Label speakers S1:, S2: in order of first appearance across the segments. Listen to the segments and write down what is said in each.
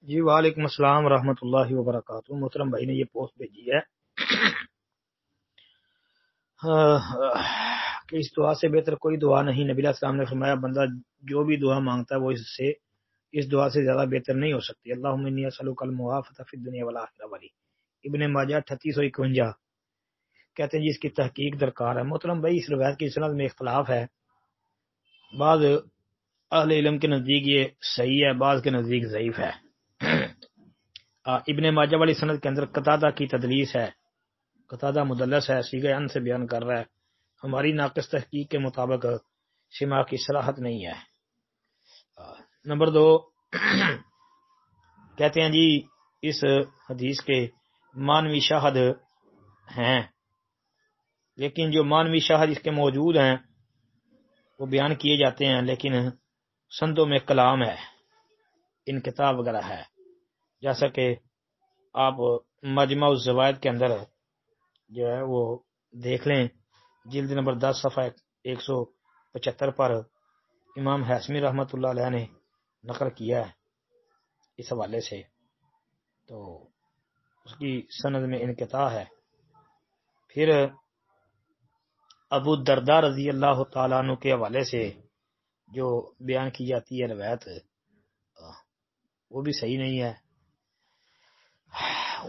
S1: جی وعلیکم السلام ورحمۃ اللہ وبرکاتہ۔ محترم بھائی نے یہ پوسٹ بھیجی ہے کہ اس دعا سے بہتر کوئی دعا نہیں۔ نبی علیہ السلام نے فرمایا بندہ جو بھی دعا مانگتا ہے وہ اس دعا سے زیادہ بہتر نہیں ہو سکتی۔ اللہم انی اسألک المعافۃ فی الدنیا والآخرہ والی ابن ماجہ 3851 کہتے ہیں جی اس کی تحقیق درکار ہے۔ محترم بھائی اس روایت کی سند میں اختلاف ہے، بعض اہل علم کے نزدیک یہ صحیح ہے، بعض کے نزدیک ضعیف ہے۔ ابن ماجہ والی سند کے اندر قتادہ کی تدلیس ہے، قتادہ مدلس ہے، صیغہ ان سے بیان کر رہا ہے۔ ہماری ناقص تحقیق کے مطابق سماع کی صلاحت نہیں ہے۔ نمبر 2 کہتے ہیں جی اس حدیث کے مانوی شاہد ہیں، لیکن جو مانوی شاہد اس کے موجود ہیں وہ بیان کیے جاتے ہیں، لیکن سندوں میں کلام ہے، انقطاع وغیرہ ہے، جیسا کہ آپ مجمع الزوائد کے اندر جو ہے وہ دیکھ لیں، جلد نمبر 10 صفحہ 175 پر امام حاسمی رحمۃ اللہ علیہ نے نقل کیا ہے اس حوالے سے، تو اس کی سند میں انقطاع ہے۔ پھر ابو الدرداء رضی اللہ تعالیٰ عنہ کے حوالے سے جو بیان کی جاتی ہے روایت، وہ بھی صحیح نہیں ہے۔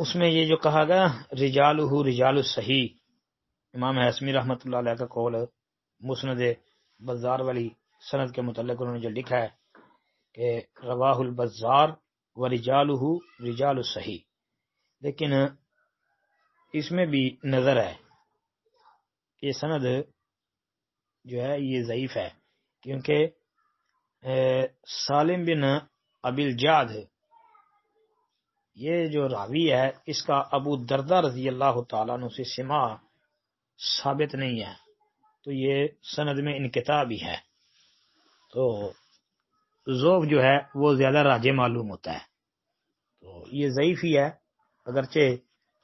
S1: اس میں یہ جو کہا گیا رجالہ رجال الصحیح، امام حاسمی رحمۃ اللہ علیہ کا قول مسند بزار والی سند کے متعلق انہوں نے جو لکھا ہے کہ رواہ البزار و رجالہ رجال الصحیح، لیکن اس میں بھی نظر ہے، یہ سند جو ہے یہ ضعیف ہے، کیونکہ سالم بن ابی الجعد یہ جو راوی ہے اس کا ابو الدرداء رضی اللہ تعالیٰ عنہ سے سماع ثابت نہیں ہے، تو یہ سند میں انقطاع بھی ہے، تو ذوق جو ہے وہ زیادہ راجح معلوم ہوتا ہے، تو یہ ضعیف ہی ہے، اگرچہ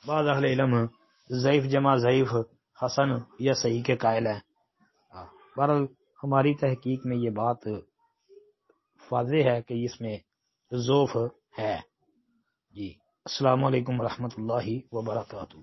S1: بعض اہل علم ضعیف جمع ضعیف حسن یا صحیح کے قائل ہیں۔ بہرحال ہماری تحقیق میں یہ بات واضح ہے کہ اس میں ضعف ہے۔ جی السلام علیکم ورحمۃ اللہ وبرکاتہ۔